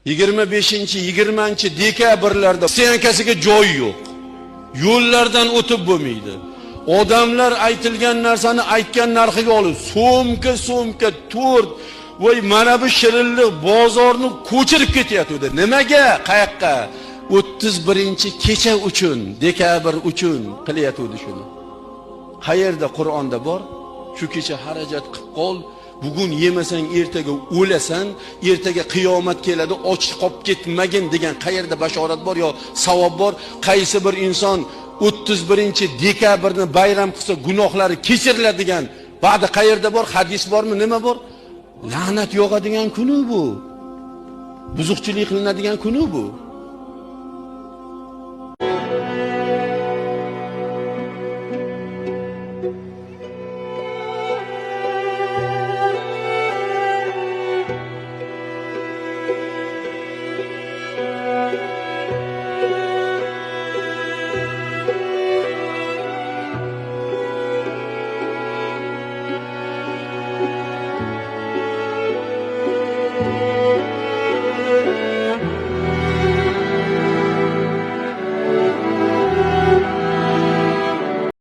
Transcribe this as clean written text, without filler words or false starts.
25-20 dekabrlarda stoyankasiga joy yo'q. Yo'llardan o'tib bo'lmaydi. Odamlar aytilgan narsani aytgan narxiga olib, so'mka 4 voy mana bu shirinlik bozorni ko'chirib ketyapti. Nimaga? Qayoqqa? 31-kecha uchun, dekabr uchun qilyapti shuni. Qayerda Qur'onda bor? Shu kecha xarajat qilib qol, bugun yemasang ertaga o'lasan, ertaga qiyomat keladi, och qolib ketmagin degan qayerda bashorat bor yo savob bor? Qaysi bir inson 31-dekabrni bayram qilsa gunohlari kechiriladigan ba'da qayerda bor? Hadis bormi? Nima bor? La'nat yog'adigan kuni bu. Buzuqchilik qilinadigan kuni bu.